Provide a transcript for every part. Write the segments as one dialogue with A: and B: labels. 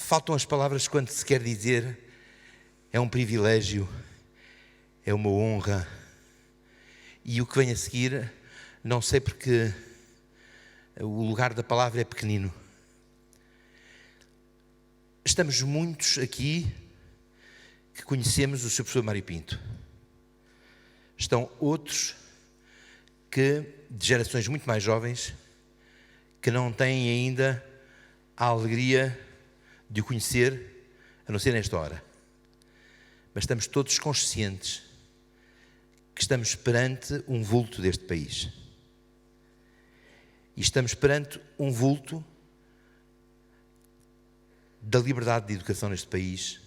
A: faltam as palavras quando se quer dizer é um privilégio, é uma honra. E o que vem a seguir, não sei porque o lugar da palavra é pequenino. Estamos muitos aqui que conhecemos o Sr. Professor Mário Pinto. Estão outros que, de gerações muito mais jovens, que não têm ainda a alegria de o conhecer, a não ser nesta hora. Mas estamos todos conscientes que estamos perante um vulto deste país. E estamos perante um vulto da liberdade de educação neste país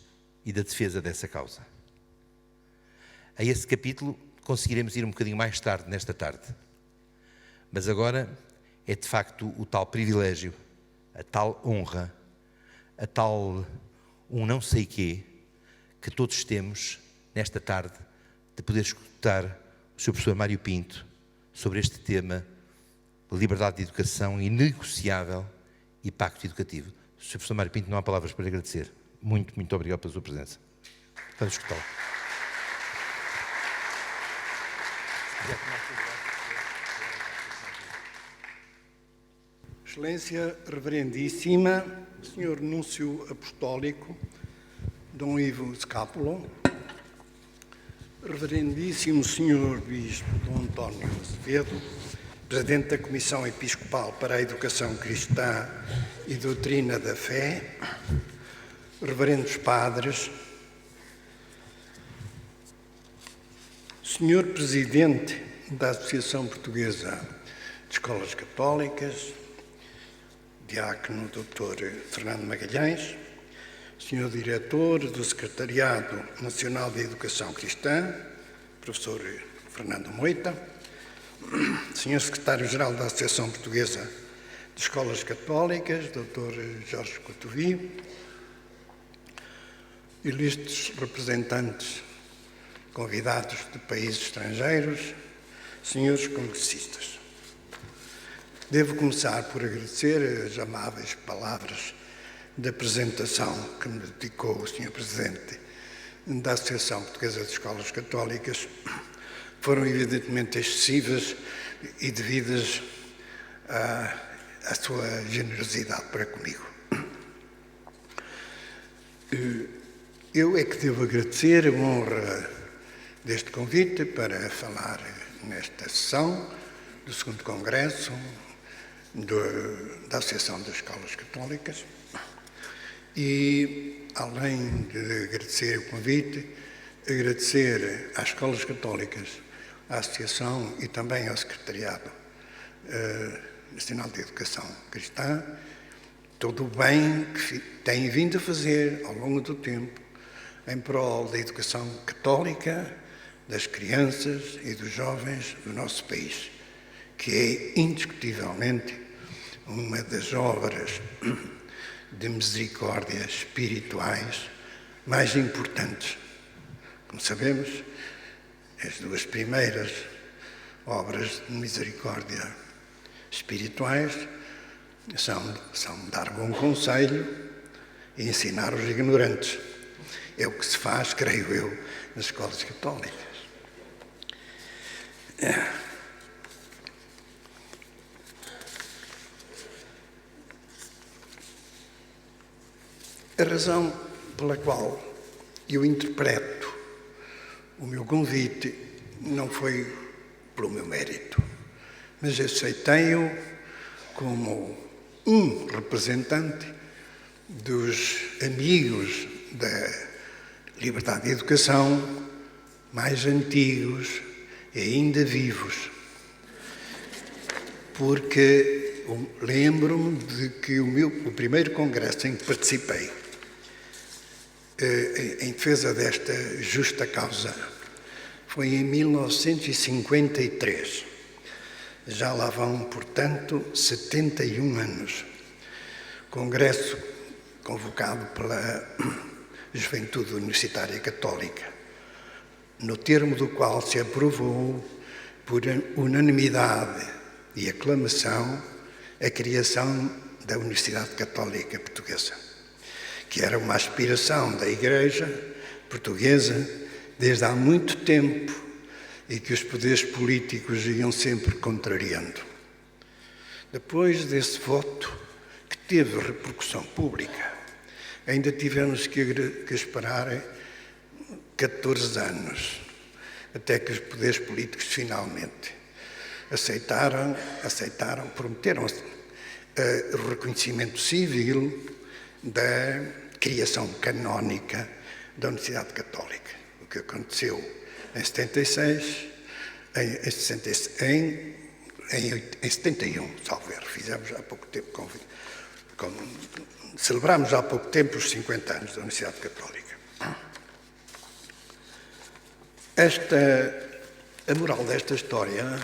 A: e da defesa dessa causa. A esse capítulo conseguiremos ir um bocadinho mais tarde, nesta tarde. Mas agora é de facto o tal privilégio, a tal honra, a tal um não sei quê, que todos temos nesta tarde de poder escutar o Sr. Professor Mário Pinto sobre este tema, liberdade de educação inegociável e pacto educativo. Sr. Professor Mário Pinto, não há palavras para agradecer. Muito, muito obrigado pela sua presença. Vamos escutá-lo.
B: Excelência Reverendíssima, Senhor Núncio Apostólico, Dom Ivo Scápulo, Reverendíssimo Senhor Bispo Dom António Azevedo, Presidente da Comissão Episcopal para a Educação Cristã e Doutrina da Fé, Reverendos Padres, Senhor Presidente da Associação Portuguesa de Escolas Católicas, Diácono Dr. Fernando Magalhães, Senhor Diretor do Secretariado Nacional de Educação Cristã, Professor Fernando Moita, Senhor Secretário-Geral da Associação Portuguesa de Escolas Católicas, Dr. Jorge Cotovio, ilustres representantes convidados de países estrangeiros, senhores congressistas. Devo começar por agradecer as amáveis palavras de apresentação que me dedicou o Sr. Presidente da Associação Portuguesa de Escolas Católicas. Foram evidentemente excessivas e devidas à sua generosidade para comigo. Eu é que devo agradecer a honra deste convite para falar nesta sessão do 2º Congresso da Associação das Escolas Católicas e, além de agradecer o convite, agradecer às Escolas Católicas, à Associação e também ao Secretariado Nacional de Educação Cristã, todo o bem que têm vindo a fazer ao longo do tempo em prol da educação católica, das crianças e dos jovens do nosso país, que é indiscutivelmente uma das obras de misericórdia espirituais mais importantes. Como sabemos, as duas primeiras obras de misericórdia espirituais são dar bom conselho e ensinar os ignorantes. É o que se faz, creio eu, nas escolas católicas. A razão pela qual eu interpreto o meu convite não foi pelo meu mérito, mas aceitei-o como um representante dos amigos da liberdade de educação mais antigos e ainda vivos, porque lembro-me de que o primeiro congresso em que participei em defesa desta justa causa foi em 1953. Já lá vão, portanto, 71 anos. Congresso convocado pela Juventude Universitária Católica, no termo do qual se aprovou por unanimidade e aclamação a criação da Universidade Católica Portuguesa, que era uma aspiração da Igreja portuguesa desde há muito tempo e que os poderes políticos iam sempre contrariando. Depois desse voto, que teve repercussão pública, ainda tivemos que esperar 14 anos, até que os poderes políticos finalmente aceitaram, prometeram o reconhecimento civil da criação canónica da Universidade Católica. O que aconteceu em 76, em 71, salvo erro, fizemos há pouco tempo, celebramos há pouco tempo os 50 anos da Universidade Católica. A moral desta história,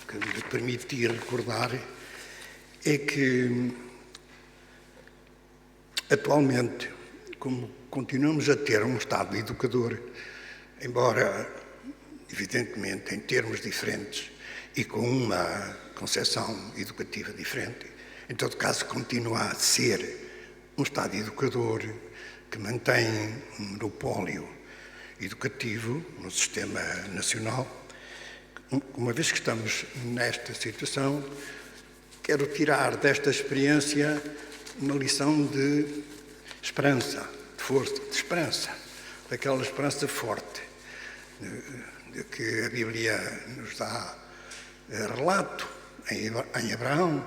B: que me permiti recordar, é que atualmente, como continuamos a ter um Estado educador, embora evidentemente em termos diferentes e com uma concepção educativa diferente, em todo caso continua a ser um Estado educador que mantém um monopólio educativo no sistema nacional. Uma vez que estamos nesta situação, quero tirar desta experiência uma lição de esperança, de força, de esperança, daquela esperança forte, de que a Bíblia nos dá relato em Abraão,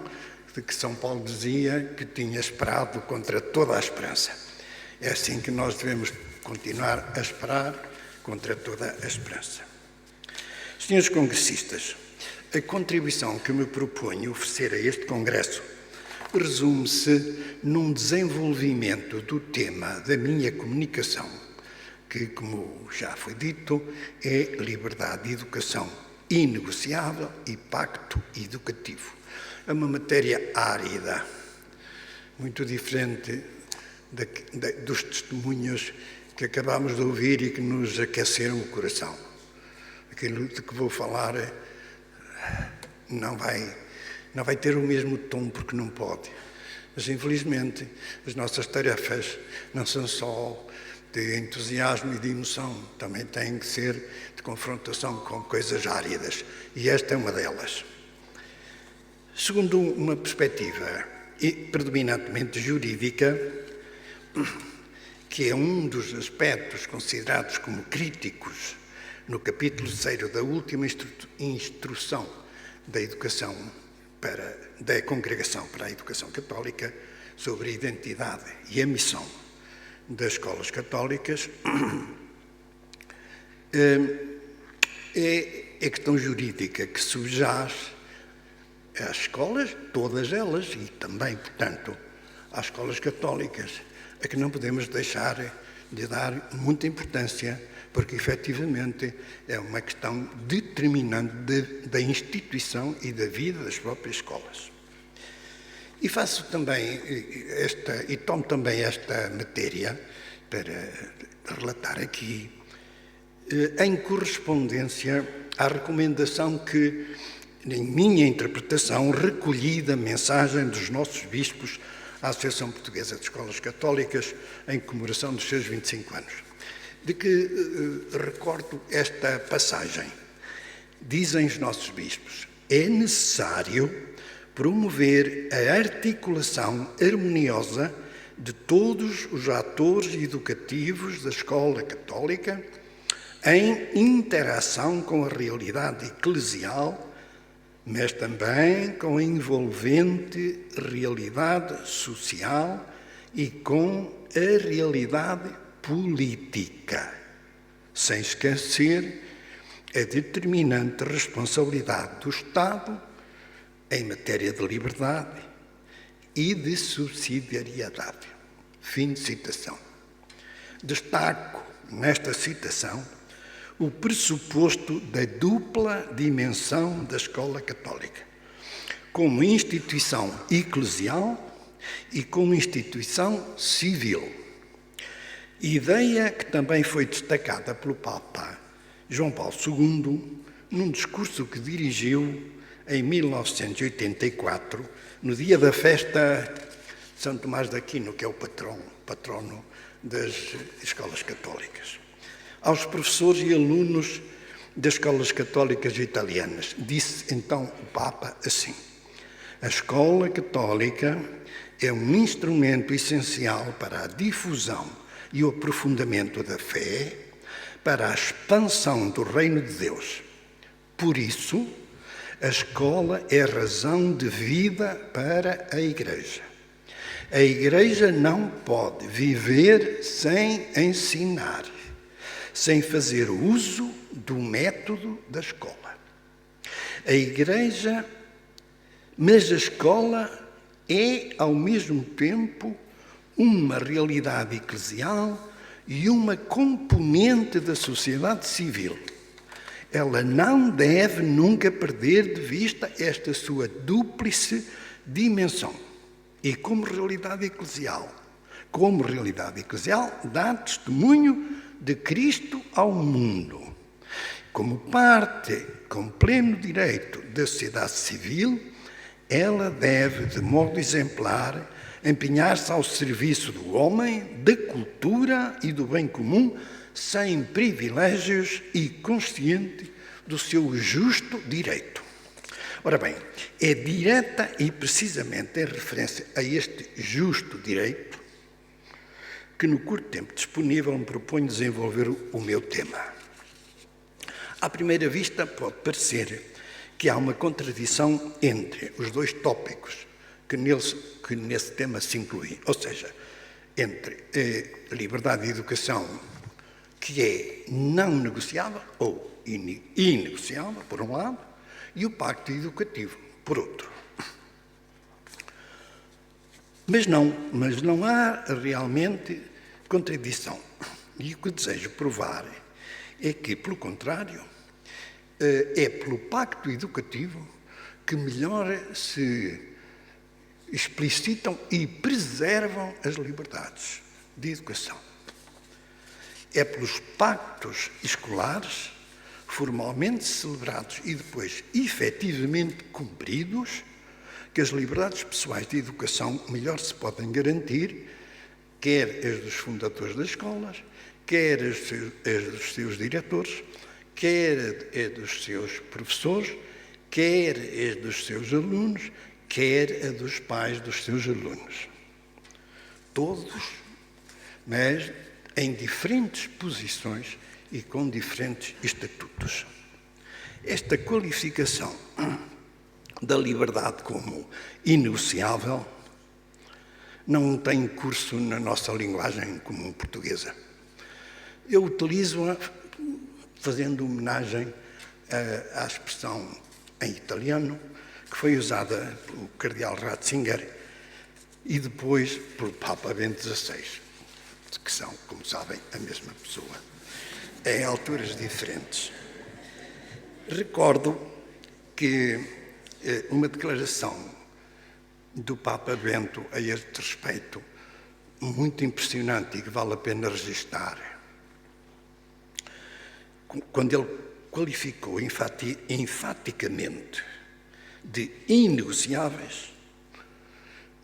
B: de que São Paulo dizia que tinha esperado contra toda a esperança. É assim que nós devemos continuar a esperar contra toda a esperança. Senhores congressistas, a contribuição que me proponho oferecer a este congresso resume-se num desenvolvimento do tema da minha comunicação, que, como já foi dito, é liberdade de educação inegociável e pacto educativo. É uma matéria árida, muito diferente dos testemunhos que acabámos de ouvir e que nos aqueceram o coração. Aquilo de que vou falar não vai ter o mesmo tom, porque não pode. Mas, infelizmente, as nossas tarefas não são só de entusiasmo e de emoção, também têm que ser de confrontação com coisas áridas, e esta é uma delas. Segundo uma perspectiva predominantemente jurídica, que é um dos aspectos considerados como críticos no capítulo 3 da última instrução da educação da Congregação para a Educação Católica sobre a identidade e a missão das escolas católicas, é a questão jurídica que subjaz às escolas, todas elas, e também, portanto, às escolas católicas, a que não podemos deixar de dar muita importância, porque, efetivamente, é uma questão determinante da instituição e da vida das próprias escolas. E faço também tomo também esta matéria para relatar aqui, em correspondência à recomendação que, em minha interpretação, recolhi da mensagem dos nossos bispos à Associação Portuguesa de Escolas Católicas em comemoração dos seus 25 anos. De que recordo esta passagem. Dizem os nossos bispos: é necessário promover a articulação harmoniosa de todos os atores educativos da escola católica em interação com a realidade eclesial, mas também com a envolvente realidade social e com a realidade política, sem esquecer a determinante responsabilidade do Estado em matéria de liberdade e de subsidiariedade. Fim de citação. Destaco nesta citação o pressuposto da dupla dimensão da escola católica, como instituição eclesial e como instituição civil. Ideia que também foi destacada pelo Papa João Paulo II num discurso que dirigiu em 1984, no dia da festa São Tomás de Aquino, que é o patrono das escolas católicas. Aos professores e alunos das escolas católicas italianas, disse então o Papa assim: a escola católica é um instrumento essencial para a difusão e o aprofundamento da fé, para a expansão do reino de Deus. Por isso, a escola é razão de vida para a Igreja. A Igreja não pode viver sem ensinar, sem fazer uso do método da escola. Mas a escola é, ao mesmo tempo, uma realidade eclesial e uma componente da sociedade civil. Ela não deve nunca perder de vista esta sua dúplice dimensão. E como realidade eclesial, dá testemunho de Cristo ao mundo. Como parte com pleno direito da sociedade civil, ela deve, de modo exemplar, empenhar-se ao serviço do homem, da cultura e do bem comum, sem privilégios e consciente do seu justo direito. Ora bem, é direta e precisamente em referência a este justo direito que no curto tempo disponível me proponho desenvolver o meu tema. À primeira vista pode parecer que há uma contradição entre os dois tópicos que nesse tema se incluem, ou seja, entre a liberdade de educação, que é não negociável ou inegociável, por um lado, e o pacto educativo, por outro. Mas não há realmente contradição. E o que desejo provar é que, pelo contrário, é pelo pacto educativo que melhor se explicitam e preservam as liberdades de educação. É pelos pactos escolares, formalmente celebrados e depois efetivamente cumpridos, que as liberdades pessoais de educação melhor se podem garantir, quer as dos fundadores das escolas, quer as dos seus diretores, quer as dos seus professores, quer as dos seus alunos, quer a dos pais dos seus alunos. Todos, mas em diferentes posições e com diferentes estatutos. Esta qualificação da liberdade como inegociável não tem curso na nossa linguagem comum portuguesa. Eu utilizo-a fazendo homenagem à expressão em italiano que foi usada pelo cardeal Ratzinger e depois pelo Papa Bento XVI, que são, como sabem, a mesma pessoa, em alturas diferentes. Recordo que uma declaração do Papa Bento a este respeito, muito impressionante e que vale a pena registar, quando ele qualificou enfaticamente de inegociáveis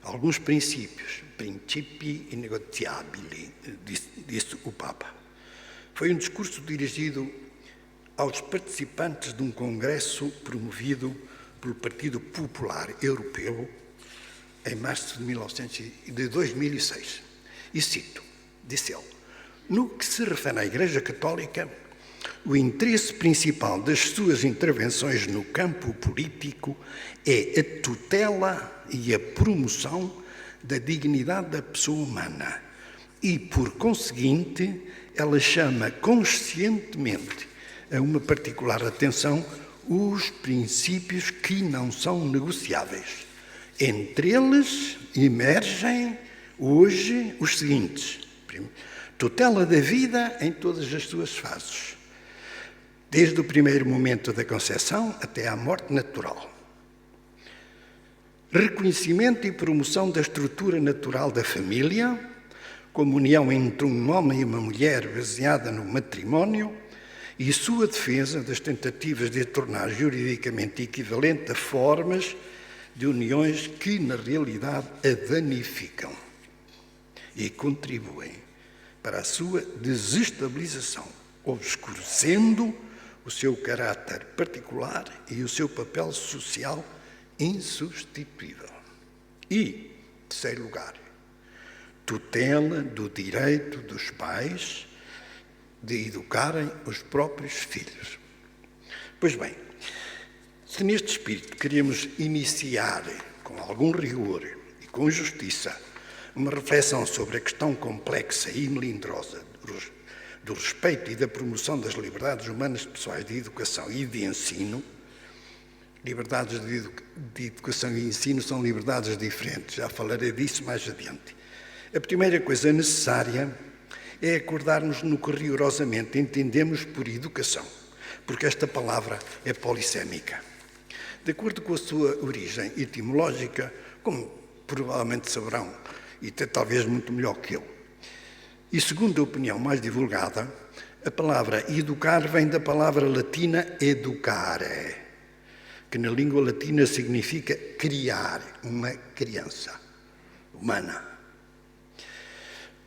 B: alguns princípios, principi inegoziabili, disse o Papa. Foi um discurso dirigido aos participantes de um congresso promovido pelo Partido Popular Europeu em março de 2006. E cito, disse ele: no que se refere à Igreja Católica, o interesse principal das suas intervenções no campo político é a tutela e a promoção da dignidade da pessoa humana e, por conseguinte, ela chama conscientemente a uma particular atenção os princípios que não são negociáveis. Entre eles emergem hoje os seguintes: tutela da vida em todas as suas fases, desde o primeiro momento da concepção até à morte natural. Reconhecimento e promoção da estrutura natural da família, como união entre um homem e uma mulher baseada no matrimónio, e sua defesa das tentativas de tornar juridicamente equivalente a formas de uniões que, na realidade, a danificam e contribuem para a sua desestabilização, obscurecendo o seu caráter particular e o seu papel social insubstituível. E, em terceiro lugar, tutela do direito dos pais de educarem os próprios filhos. Pois bem, se neste espírito queremos iniciar com algum rigor e com justiça uma reflexão sobre a questão complexa e melindrosa do respeito e da promoção das liberdades humanas pessoais de educação e de ensino, liberdades de educação e ensino são liberdades diferentes, já falarei disso mais adiante. A primeira coisa necessária é acordarmos no que rigorosamente entendemos por educação, porque esta palavra é polissémica. De acordo com a sua origem etimológica, como provavelmente saberão, e talvez muito melhor que eu, e segundo a opinião mais divulgada, a palavra educar vem da palavra latina educare, que na língua latina significa criar uma criança humana.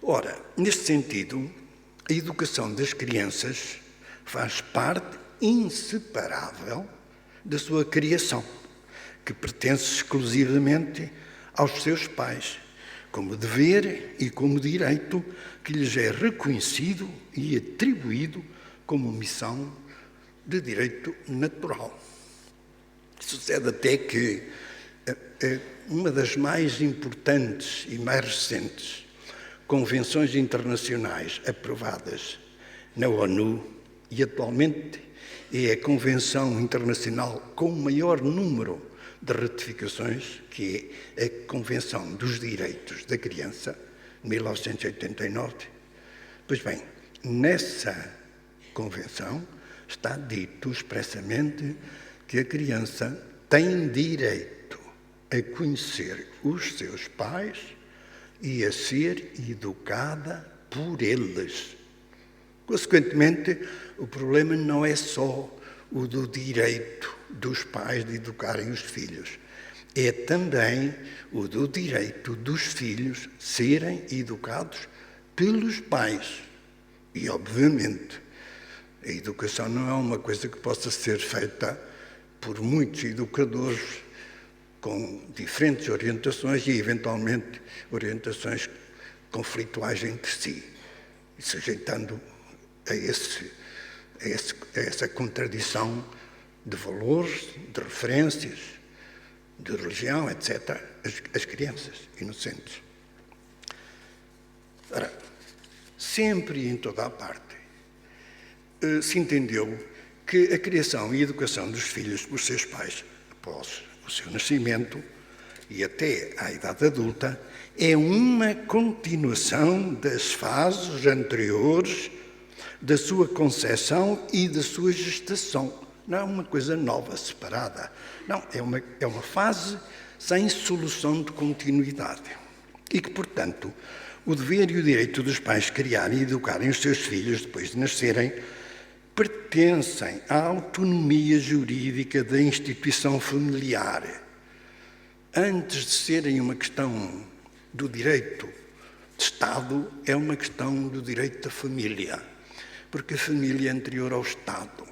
B: Ora, neste sentido, a educação das crianças faz parte inseparável da sua criação, que pertence exclusivamente aos seus pais, como dever e como direito que lhes é reconhecido e atribuído como missão de direito natural. Sucede até que uma das mais importantes e mais recentes convenções internacionais aprovadas na ONU e atualmente é a Convenção Internacional com o maior número de ratificações, que é a Convenção dos Direitos da Criança, de 1989. Pois bem, nessa Convenção está dito expressamente que a criança tem direito a conhecer os seus pais e a ser educada por eles. Consequentemente, o problema não é só o do direito dos pais de educarem os filhos, é também o do direito dos filhos serem educados pelos pais. E, obviamente, a educação não é uma coisa que possa ser feita por muitos educadores com diferentes orientações e, eventualmente, orientações conflituais entre si, e se ajeitando a essa contradição de valores, de referências, de religião, etc., as crianças inocentes. Ora, sempre e em toda a parte se entendeu que a criação e educação dos filhos por seus pais, após o seu nascimento e até à idade adulta, é uma continuação das fases anteriores da sua concepção e da sua gestação. Não é uma coisa nova, separada. Não, é uma fase sem solução de continuidade. E que, portanto, o dever e o direito dos pais criarem e educarem os seus filhos depois de nascerem pertencem à autonomia jurídica da instituição familiar. Antes de serem uma questão do direito de Estado, é uma questão do direito da família, porque a família é anterior ao Estado.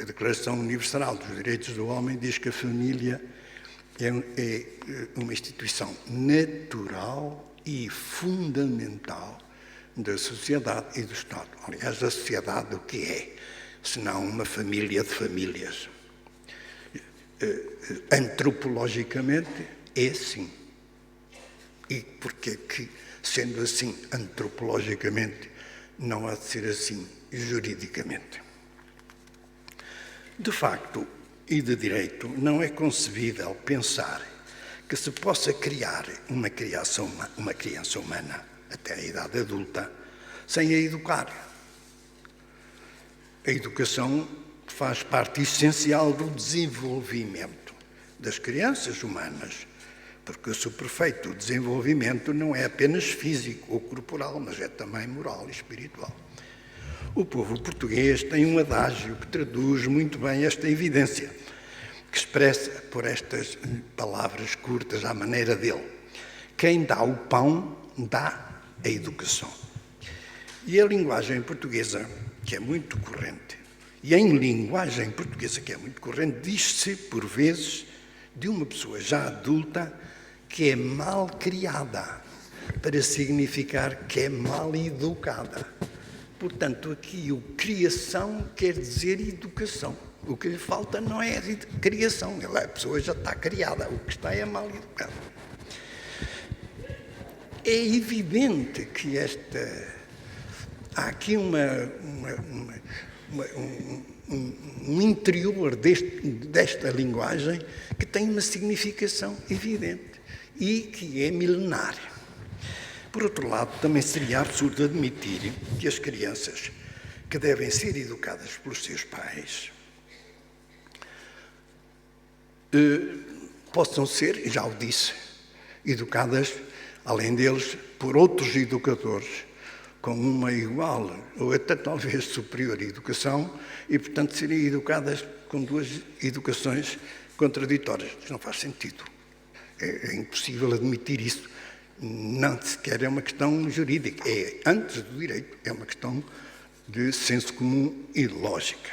B: A Declaração Universal dos Direitos do Homem diz que a família é uma instituição natural e fundamental da sociedade e do Estado. Aliás, a sociedade o que é? Senão uma família de famílias. Antropologicamente é assim. E porquê que, sendo assim antropologicamente, não há de ser assim juridicamente? De facto e de direito, não é concebível pensar que se possa criar uma criança humana até a idade adulta sem a educar. A educação faz parte essencial do desenvolvimento das crianças humanas, porque o seu perfeito desenvolvimento não é apenas físico ou corporal, mas é também moral e espiritual. O povo português tem um adágio que traduz muito bem esta evidência. que expressa por estas palavras curtas à maneira dele. Quem dá o pão, dá a educação. E a linguagem portuguesa, que é muito corrente, e em linguagem portuguesa, que é muito corrente, diz-se, por vezes, de uma pessoa já adulta que é mal criada, para significar que é mal educada. Portanto, aqui o criação quer dizer educação. O que lhe falta não é criação, a pessoa já está criada, o que está é mal educada. É evidente que há aqui um interior desta linguagem que tem uma significação evidente e que é milenária. Por outro lado, também seria absurdo admitir que as crianças que devem ser educadas pelos seus pais possam ser, já o disse, educadas, além deles, por outros educadores, com uma igual ou até talvez superior educação e, portanto, serem educadas com duas educações contraditórias. Isto não faz sentido. É impossível admitir isso. Não sequer é uma questão jurídica. É, antes do direito, é uma questão de senso comum e lógica.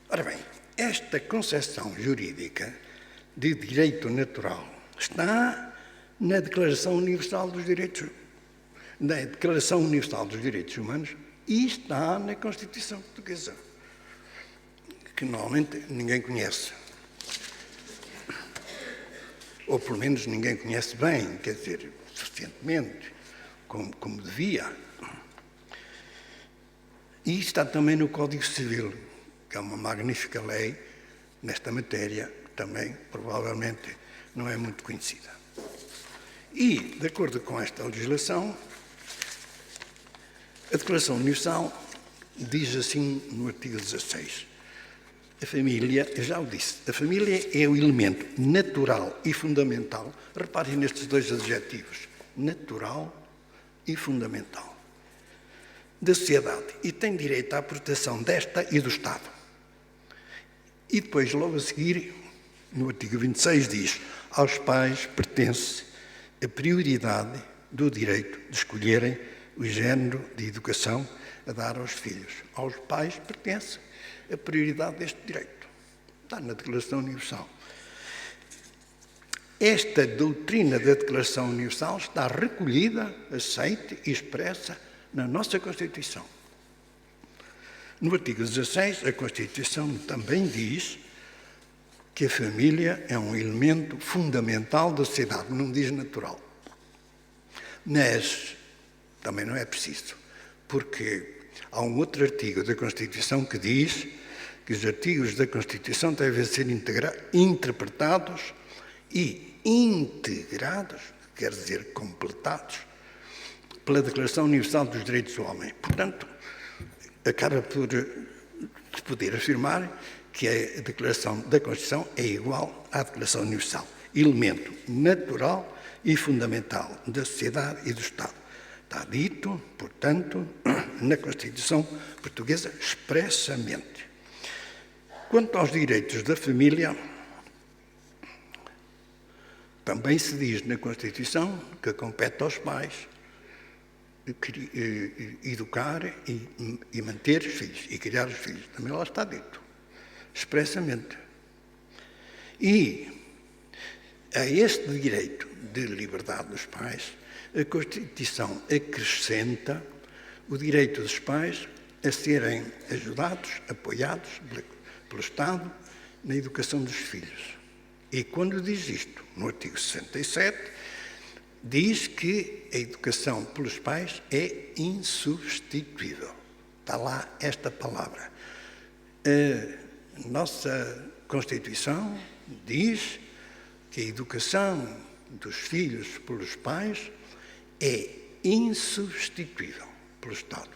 B: Ora bem, esta concepção jurídica de direito natural está na Declaração Universal dos Direitos Humanos e está na Constituição Portuguesa, que normalmente ninguém conhece. Ou pelo menos ninguém conhece bem, quer dizer, suficientemente, como devia. E está também no Código Civil, que é uma magnífica lei nesta matéria, também provavelmente não é muito conhecida. E, de acordo com esta legislação, a Declaração Universal diz assim no artigo 16, a família, eu já o disse, a família é o elemento natural e fundamental, reparem nestes dois adjetivos, natural e fundamental, da sociedade e tem direito à proteção desta e do Estado. E depois, logo a seguir, no artigo 26 diz, aos pais pertence a prioridade do direito de escolherem o género de educação a dar aos filhos. Aos pais pertence a prioridade deste direito. Está na Declaração Universal. Esta doutrina da Declaração Universal está recolhida, aceita e expressa na nossa Constituição. No artigo 16, a Constituição também diz que a família é um elemento fundamental da sociedade, não diz natural. Mas também não é preciso, porque há um outro artigo da Constituição que diz que os artigos da Constituição devem ser interpretados e integrados, quer dizer, completados, pela Declaração Universal dos Direitos do Homem. Portanto, acaba por poder afirmar que a Declaração da Constituição é igual à Declaração Universal, elemento natural e fundamental da sociedade e do Estado. Está dito, portanto, na Constituição Portuguesa expressamente. Quanto aos direitos da família, também se diz na Constituição que compete aos pais educar e manter os filhos e criar os filhos. Também lá está dito, expressamente. E a este direito de liberdade dos pais, a Constituição acrescenta o direito dos pais a serem ajudados, apoiados pelo Estado na educação dos filhos. E quando diz isto, no artigo 67, diz que a educação pelos pais é insubstituível. Está lá esta palavra. A nossa Constituição diz que a educação dos filhos pelos pais é insubstituível pelo Estado.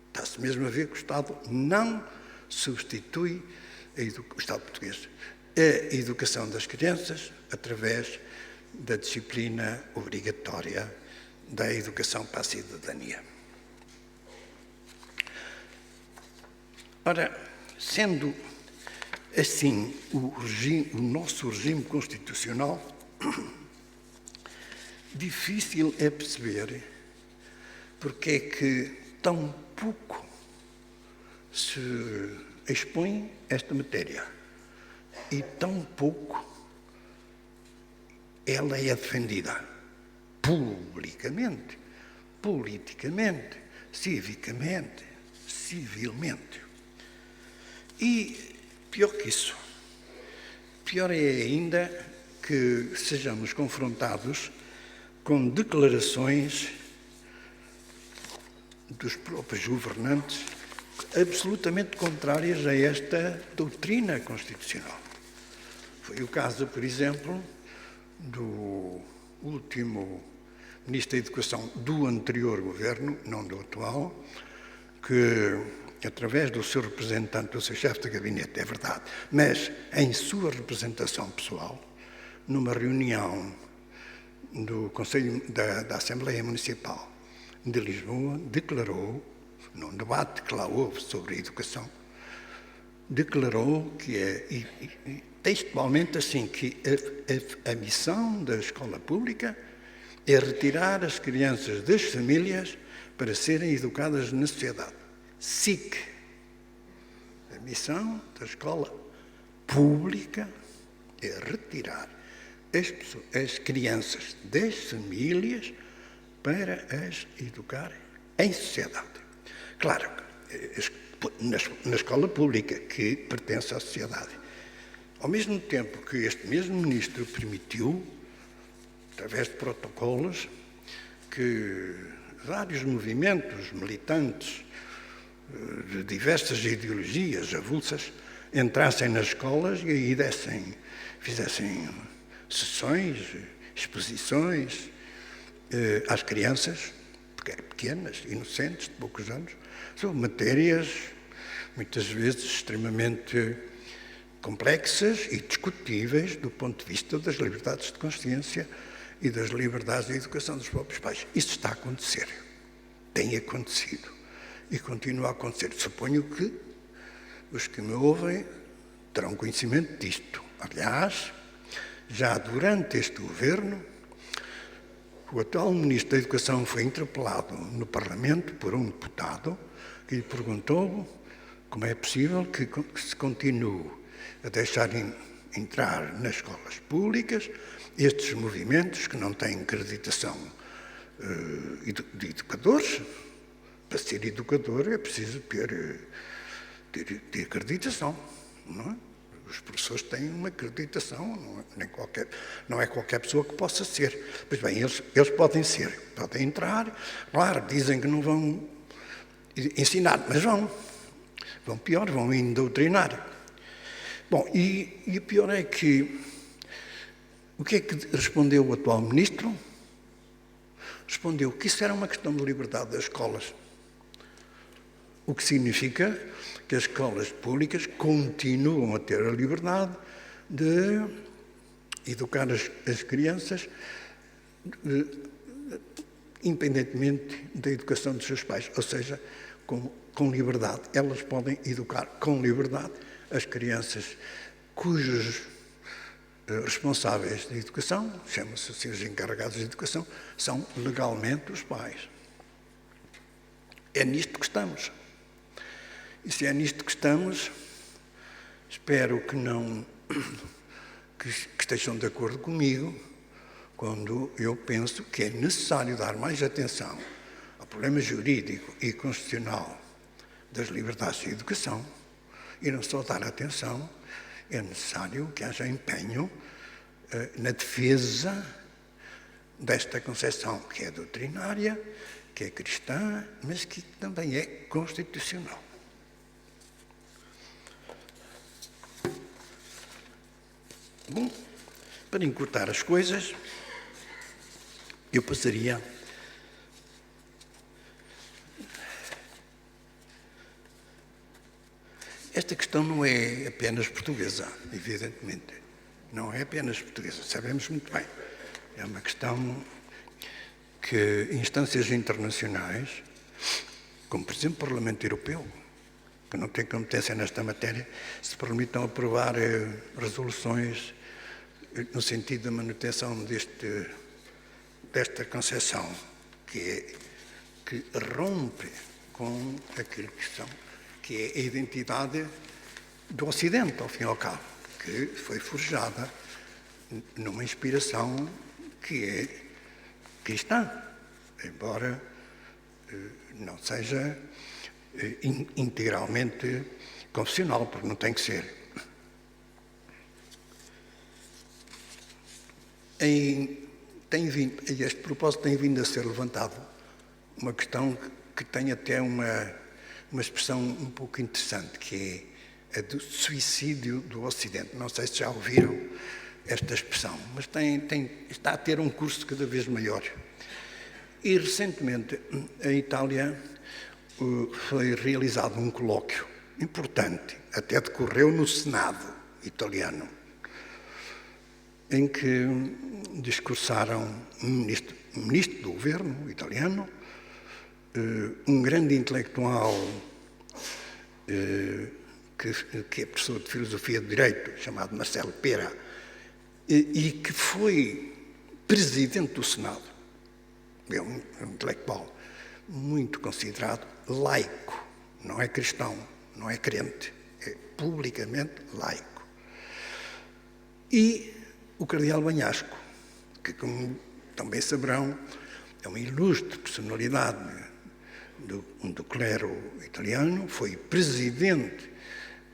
B: Está-se mesmo a ver que o Estado não substitui o Estado português a educação das crianças através da disciplina obrigatória da educação para a cidadania. Ora, sendo Assim, o nosso regime constitucional, difícil é perceber porque é que tão pouco se expõe esta matéria e tão pouco ela é defendida publicamente, politicamente, civicamente, civilmente. E pior que isso, pior é ainda que sejamos confrontados com declarações dos próprios governantes absolutamente contrárias a esta doutrina constitucional. Foi o caso, por exemplo, do último Ministro da Educação do anterior governo, não do atual, que, através do seu representante, do seu chefe de gabinete, é verdade, mas em sua representação pessoal, numa reunião do Conselho da Assembleia Municipal de Lisboa, declarou, num debate que lá houve sobre a educação, declarou que textualmente assim, que a missão da escola pública é retirar as crianças das famílias para serem educadas na sociedade. SIC. A missão da escola pública é retirar as crianças das famílias para as educar em sociedade. Claro, na escola pública, que pertence à sociedade. Ao mesmo tempo que este mesmo ministro permitiu, através de protocolos, que vários movimentos militantes de diversas ideologias avulsas entrassem nas escolas e aí fizessem sessões, exposições às crianças pequenas, inocentes, de poucos anos, sobre matérias muitas vezes extremamente complexas e discutíveis do ponto de vista das liberdades de consciência e das liberdades de educação dos próprios pais. Isso está a acontecer, tem acontecido e continua a acontecer. Suponho que os que me ouvem terão conhecimento disto. Aliás, já durante este governo, o atual Ministro da Educação foi interpelado no Parlamento por um deputado que lhe perguntou como é possível que se continue a deixar entrar nas escolas públicas estes movimentos que não têm acreditação de educadores. Para ser educador é preciso ter acreditação, não é? Os professores têm uma acreditação, não é qualquer pessoa que possa ser. Pois bem, eles podem ser, podem entrar, claro, dizem que não vão ensinar, mas vão pior, vão indoutrinar. Bom, e o pior é que, o que é que respondeu o atual ministro? Respondeu que isso era uma questão de liberdade das escolas. O que significa que as escolas públicas continuam a ter a liberdade de educar as crianças independentemente da educação dos seus pais, ou seja, com liberdade. Elas podem educar com liberdade as crianças cujos responsáveis de educação, chamam-se assim os encarregados de educação, são legalmente os pais. É nisto que estamos. E se é nisto que estamos, espero que estejam de acordo comigo quando eu penso que é necessário dar mais atenção ao problema jurídico e constitucional das liberdades de educação e não só dar atenção, é necessário que haja empenho na defesa desta concepção que é doutrinária, que é cristã, mas que também é constitucional. Bom, para encurtar as coisas, eu passaria esta questão não é apenas portuguesa, evidentemente. Não é apenas portuguesa, sabemos muito bem. É uma questão que instâncias internacionais, como por exemplo o Parlamento Europeu, que não têm competência nesta matéria, se permitam aprovar resoluções no sentido da manutenção desta concepção, que rompe com aquilo que é a identidade do Ocidente, ao fim e ao cabo, que foi forjada numa inspiração que é cristã, embora não seja integralmente confessional, porque não tem que ser. A este propósito tem vindo a ser levantado uma questão que tem até uma expressão um pouco interessante, que é a do suicídio do Ocidente. Não sei se já ouviram esta expressão, mas está a ter um curso cada vez maior. E recentemente, em Itália, foi realizado um colóquio importante, até decorreu no Senado italiano, em que discursaram um ministro do governo italiano, um grande intelectual que é professor de filosofia de direito, chamado Marcelo Pera, e que foi presidente do Senado. É um intelectual muito considerado laico, não é cristão, não é crente, é publicamente laico. E o cardeal Bagnasco, que, como também saberão, é uma ilustre personalidade do clero italiano, foi presidente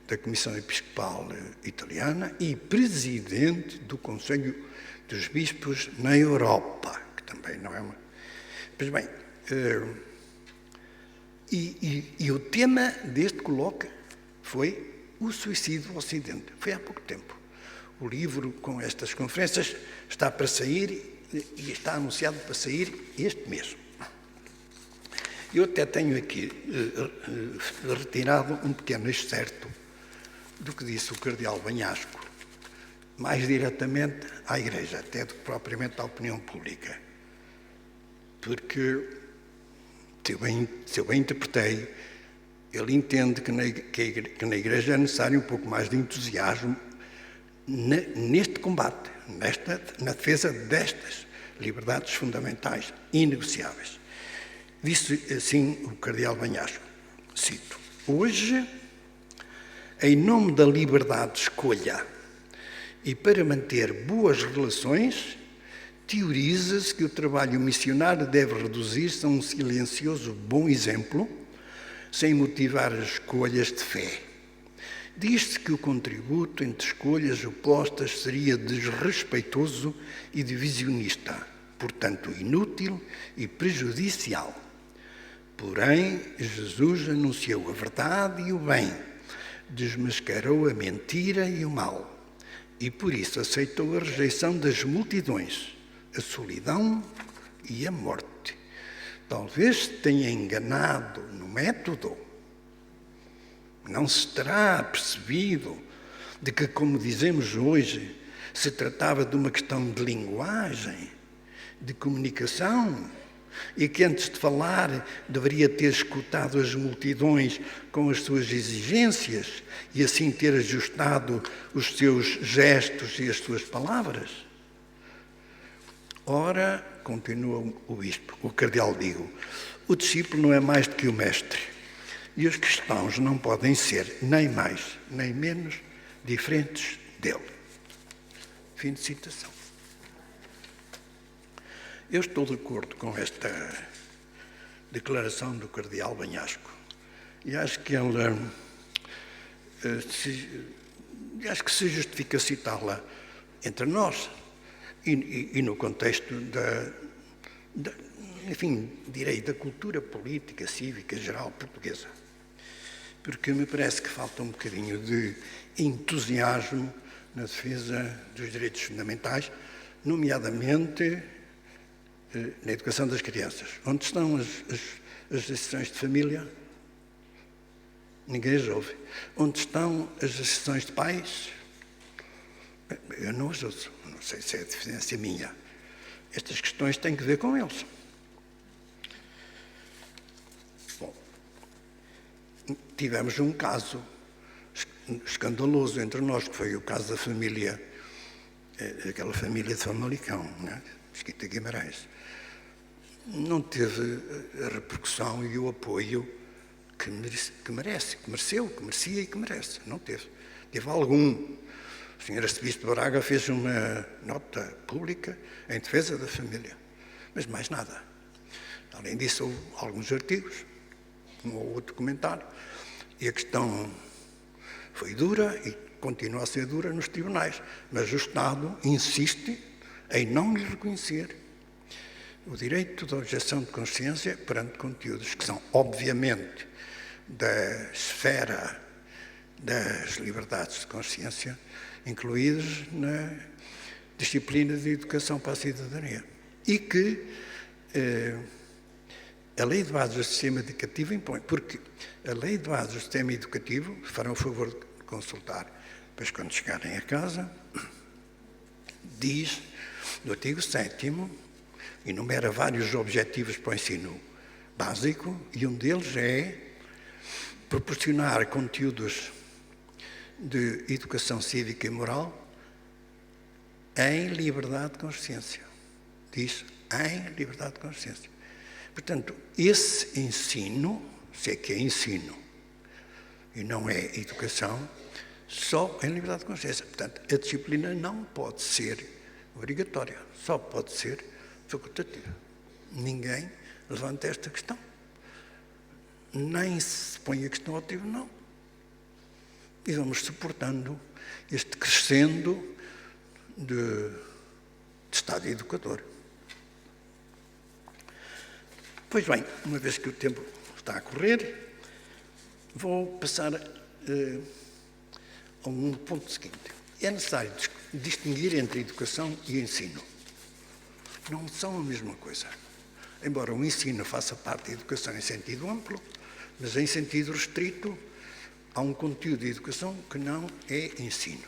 B: da Comissão Episcopal Italiana e presidente do Conselho dos Bispos na Europa, que também não é uma... Pois bem, e o tema deste colóquio foi o suicídio do Ocidente. Foi há pouco tempo. O livro com estas conferências está para sair e está anunciado para sair este mês. Eu até tenho aqui retirado um pequeno excerto do que disse o cardeal Bagnasco, mais diretamente à Igreja, até do que propriamente à opinião pública. Porque, se eu bem interpretei, ele entende que na Igreja é necessário um pouco mais de entusiasmo neste combate, na defesa destas liberdades fundamentais inegociáveis. Disse assim o cardeal Bagnasco, cito: hoje, em nome da liberdade de escolha e para manter boas relações, teoriza-se que o trabalho missionário deve reduzir-se a um silencioso bom exemplo, sem motivar as escolhas de fé. Diz-se que o contributo entre escolhas opostas seria desrespeitoso e divisionista, portanto inútil e prejudicial. Porém, Jesus anunciou a verdade e o bem, desmascarou a mentira e o mal, e por isso aceitou a rejeição das multidões, a solidão e a morte. Talvez tenha enganado no método. Não se terá percebido de que, como dizemos hoje, se tratava de uma questão de linguagem, de comunicação, e que antes de falar deveria ter escutado as multidões com as suas exigências e assim ter ajustado os seus gestos e as suas palavras? Ora, continua o bispo, o cardeal digo, o discípulo não é mais do que o mestre, e os cristãos não podem ser nem mais nem menos diferentes dele. Fim de citação. Eu estou de acordo com esta declaração do cardeal Bagnasco e acho que acho que se justifica citá-la entre nós e no contexto enfim, direi, da cultura política, cívica, geral portuguesa. Porque me parece que falta um bocadinho de entusiasmo na defesa dos direitos fundamentais, nomeadamente na educação das crianças. Onde estão as decisões de família? Ninguém as ouve. Onde estão as decisões de pais? Eu não as ouço. Não sei se é deficiência minha. Estas questões têm que ver com eles. Bom, tivemos um caso escandaloso entre nós, que foi o caso da família, aquela família de Famalicão, né? Mesquita Guimarães. Não teve a repercussão e o apoio que merecia e que merece. Não teve. Teve algum. O Sr. Arcebispo de Braga fez uma nota pública em defesa da família, mas mais nada. Além disso, houve alguns artigos, um ou outro comentário, e a questão foi dura e continua a ser dura nos tribunais, mas o Estado insiste em não lhe reconhecer o direito de objeção de consciência perante conteúdos que são, obviamente, da esfera das liberdades de consciência, incluídos na disciplina de educação para a cidadania. E que a Lei de Bases do Sistema Educativo impõe, porque a Lei de Bases do Sistema Educativo, farão o favor de consultar, depois quando chegarem a casa, diz, no artigo 7º, enumera vários objetivos para o ensino básico, e um deles é proporcionar conteúdos de educação cívica e moral em liberdade de consciência. Diz, em liberdade de consciência. Portanto, esse ensino, se é que é ensino e não é educação, só em liberdade de consciência. Portanto, a disciplina não pode ser obrigatória, só pode ser facultativa. Ninguém levanta esta questão. Nem se põe a questão ao tribunal. E vamos suportando este crescendo de Estado educador. Pois bem, uma vez que o tempo está a correr, vou passar a um ponto seguinte. É necessário distinguir entre educação e ensino. Não são a mesma coisa. Embora o ensino faça parte da educação em sentido amplo, mas em sentido restrito, há um conteúdo de educação que não é ensino.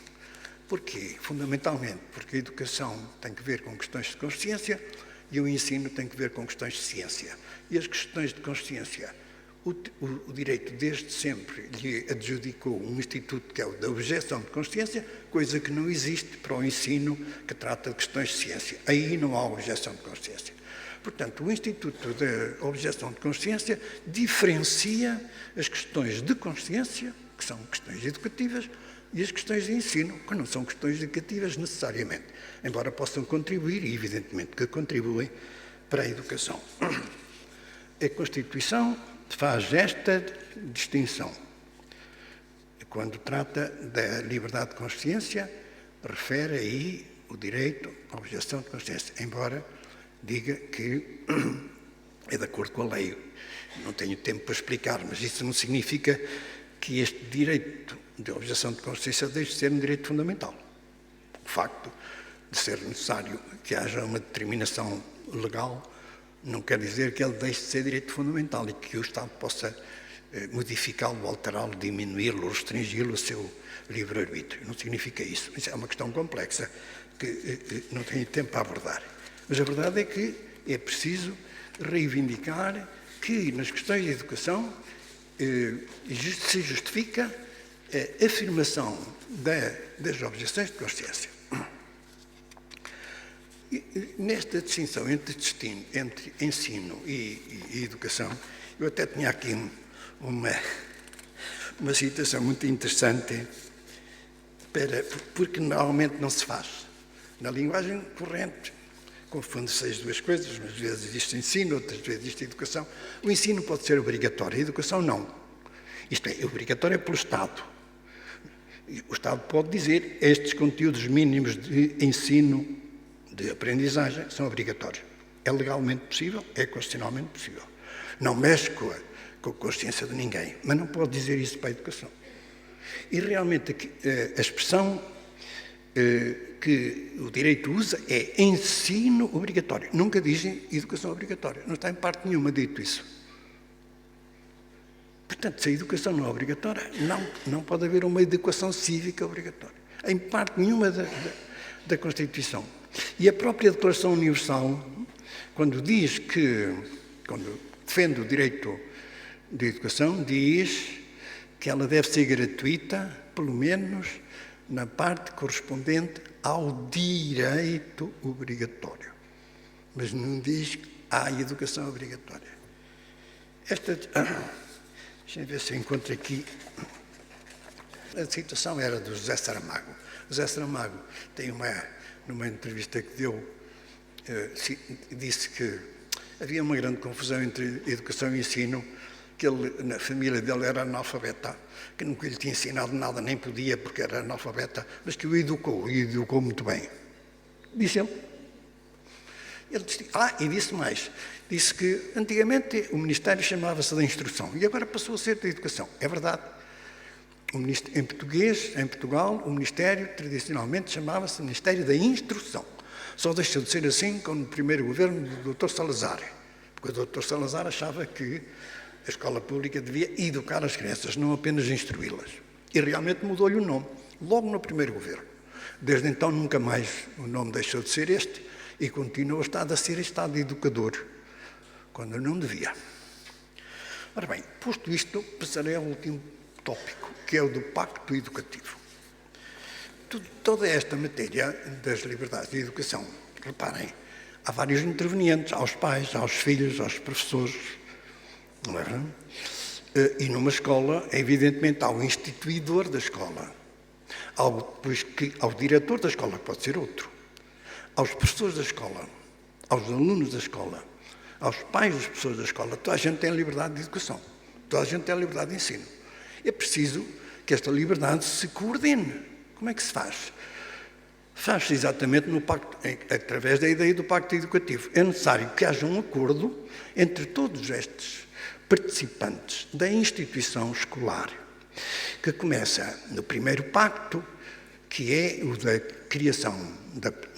B: Porquê? Fundamentalmente porque a educação tem que ver com questões de consciência e o ensino tem que ver com questões de ciência. E as questões de consciência, o direito desde sempre lhe adjudicou um instituto que é o da objeção de consciência, coisa que não existe para o ensino que trata de questões de ciência. Aí não há objeção de consciência. Portanto, o Instituto da Objeção de Consciência diferencia as questões de consciência, que são questões educativas, e as questões de ensino, que não são questões educativas necessariamente, embora possam contribuir, e evidentemente que contribuem, para a educação. A Constituição faz esta distinção. Quando trata da liberdade de consciência, refere aí o direito à objeção de consciência, embora diga que é de acordo com a lei. Não tenho tempo para explicar, mas isso não significa que este direito de objeção de consciência deixe de ser um direito fundamental. O facto de ser necessário que haja uma determinação legal não quer dizer que ele deixe de ser direito fundamental e que o Estado possa modificá-lo, alterá-lo, diminuí-lo, restringi-lo a seu livre-arbítrio. Não significa isso. Isso é uma questão complexa que não tenho tempo para abordar. Mas a verdade é que é preciso reivindicar que nas questões de educação se justifica a afirmação das objeções de consciência. Nesta distinção entre ensino e educação, eu até tinha aqui uma citação muito interessante, porque normalmente não se faz. Na linguagem corrente, confunde-se as duas coisas, umas vezes existe ensino, outras vezes existe educação. O ensino pode ser obrigatório, a educação não. Isto é obrigatório pelo Estado. O Estado pode dizer estes conteúdos mínimos de ensino, de aprendizagem, são obrigatórios. É legalmente possível, é constitucionalmente possível. Não mexe com a consciência de ninguém, mas não pode dizer isso para a educação. E realmente a expressão que o direito usa é ensino obrigatório. Nunca dizem educação obrigatória. Não está em parte nenhuma dito isso. Portanto, se a educação não é obrigatória, não pode haver uma educação cívica obrigatória. Em parte nenhuma da Constituição. E a própria Declaração Universal, quando defende o direito de educação, diz que ela deve ser gratuita, pelo menos na parte correspondente ao direito obrigatório. Mas não diz que há educação obrigatória. Deixa eu ver se eu encontro aqui. A citação era do José Saramago. O José Saramago tem numa entrevista que deu, disse que havia uma grande confusão entre educação e ensino, que ele, na família dele, era analfabeta, que nunca lhe tinha ensinado nada, nem podia porque era analfabeta, mas que o educou, e educou muito bem. Disse ele. Ele disse, e disse mais, disse que antigamente o Ministério chamava-se da Instrução e agora passou a ser da Educação. É verdade. Em português, em Portugal, o Ministério tradicionalmente chamava-se Ministério da Instrução. Só deixou de ser assim com o primeiro governo do Dr. Salazar, porque o Dr. Salazar achava que a escola pública devia educar as crianças, não apenas instruí-las. E realmente mudou-lhe o nome, logo no primeiro governo. Desde então nunca mais o nome deixou de ser este e continua a ser Estado educador, quando não devia. Ora bem, posto isto, passarei ao último tópico, que é o do Pacto Educativo. Toda esta matéria das liberdades de educação, reparem, há vários intervenientes, aos pais, aos filhos, aos professores, não é verdade? E numa escola, evidentemente, há o instituidor da escola, ao diretor da escola, que pode ser outro, aos professores da escola, aos alunos da escola, aos pais das pessoas da escola. Toda a gente tem liberdade de educação, toda a gente tem liberdade de ensino. É preciso que esta liberdade se coordene. Como é que se faz? Faz-se exatamente através da ideia do Pacto Educativo. É necessário que haja um acordo entre todos estes participantes da instituição escolar, que começa no primeiro pacto, que é o da criação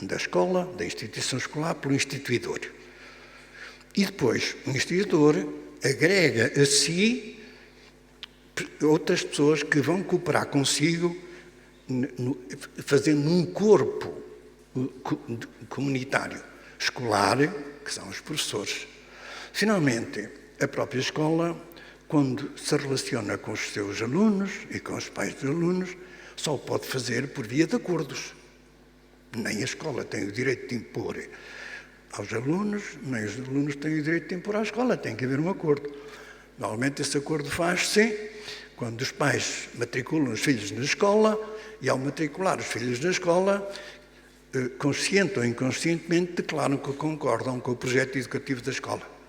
B: da escola, da instituição escolar, pelo instituidor. E depois o instituidor agrega a si outras pessoas que vão cooperar consigo, fazendo um corpo comunitário escolar, que são os professores. Finalmente, a própria escola, quando se relaciona com os seus alunos e com os pais dos alunos, só o pode fazer por via de acordos. Nem a escola tem o direito de impor aos alunos, nem os alunos têm o direito de impor à escola. Tem que haver um acordo. Normalmente esse acordo faz-se quando os pais matriculam os filhos na escola e, ao matricular os filhos na escola, consciente ou inconscientemente, declaram que concordam com o projeto educativo da escola.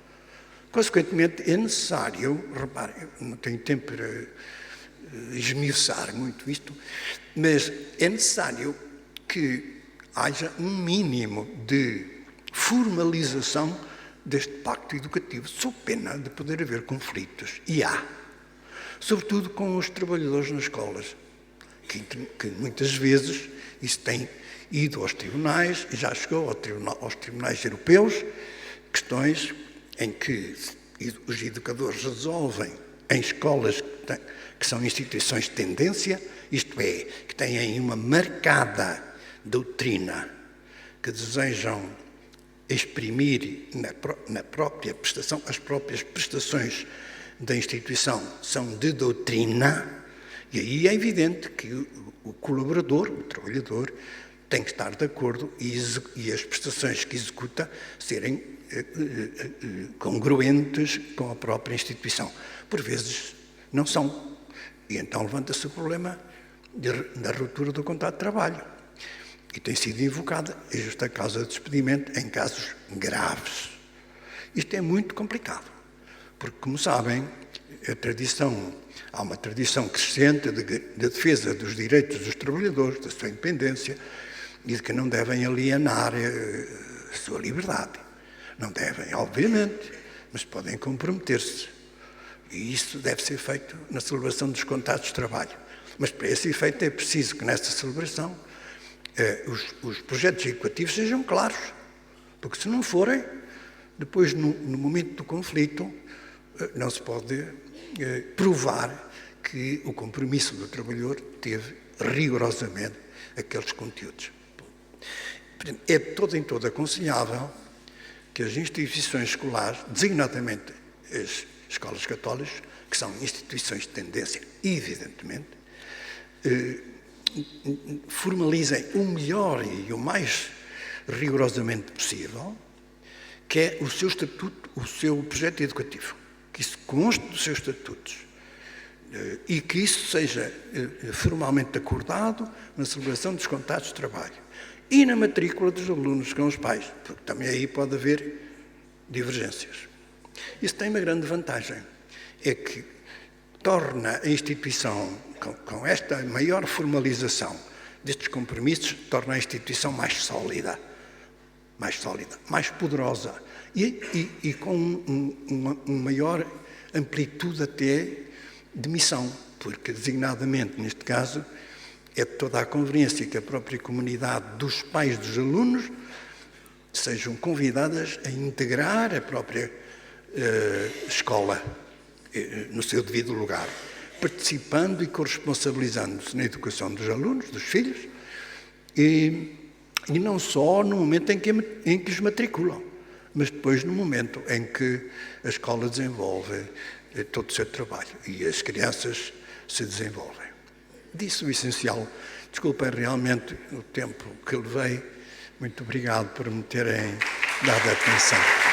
B: Consequentemente, é necessário, reparem, não tenho tempo para esmiuçar muito isto, mas é necessário que haja um mínimo de formalização deste pacto educativo, sob pena de poder haver conflitos. E há. Sobretudo com os trabalhadores nas escolas, que muitas vezes isso tem ido aos tribunais, e já chegou aos tribunais europeus, questões em que os educadores resolvem em escolas que são instituições de tendência, isto é, que têm uma marcada doutrina, que desejam exprimir na própria prestação, as próprias prestações da instituição são de doutrina, e aí é evidente que o colaborador, o trabalhador, tem que estar de acordo e as prestações que executa serem congruentes com a própria instituição. Por vezes não são. E então levanta-se o problema da ruptura do contrato de trabalho. E tem sido invocada a justa causa de despedimento em casos graves. Isto é muito complicado, porque, como sabem, há uma tradição crescente de defesa dos direitos dos trabalhadores, da sua independência, e de que não devem alienar a sua liberdade. Não devem, obviamente, mas podem comprometer-se. E isso deve ser feito na celebração dos contratos de trabalho. Mas, para esse efeito, é preciso que, nesta celebração, os projetos educativos sejam claros. Porque, se não forem, depois, no momento do conflito, não se pode provar que o compromisso do trabalhador teve rigorosamente aqueles conteúdos. É em todo aconselhável que as instituições escolares, designadamente as escolas católicas, que são instituições de tendência, evidentemente, formalizem o melhor e o mais rigorosamente possível, que é o seu estatuto, o seu projeto educativo, que isso conste dos seus estatutos e que isso seja formalmente acordado na celebração dos contratos de trabalho e na matrícula dos alunos com os pais, porque também aí pode haver divergências. Isso tem uma grande vantagem, é que torna a instituição, com esta maior formalização destes compromissos, torna a instituição mais sólida, mais poderosa e com uma maior amplitude até de missão, porque designadamente, neste caso, é de toda a conveniência que a própria comunidade dos pais dos alunos sejam convidadas a integrar a própria escola no seu devido lugar, participando e corresponsabilizando-se na educação dos alunos, dos filhos, e não só no momento em que os matriculam, mas depois no momento em que a escola desenvolve todo o seu trabalho e as crianças se desenvolvem. Disse o essencial. Desculpem realmente o tempo que levei. Muito obrigado por me terem dado atenção.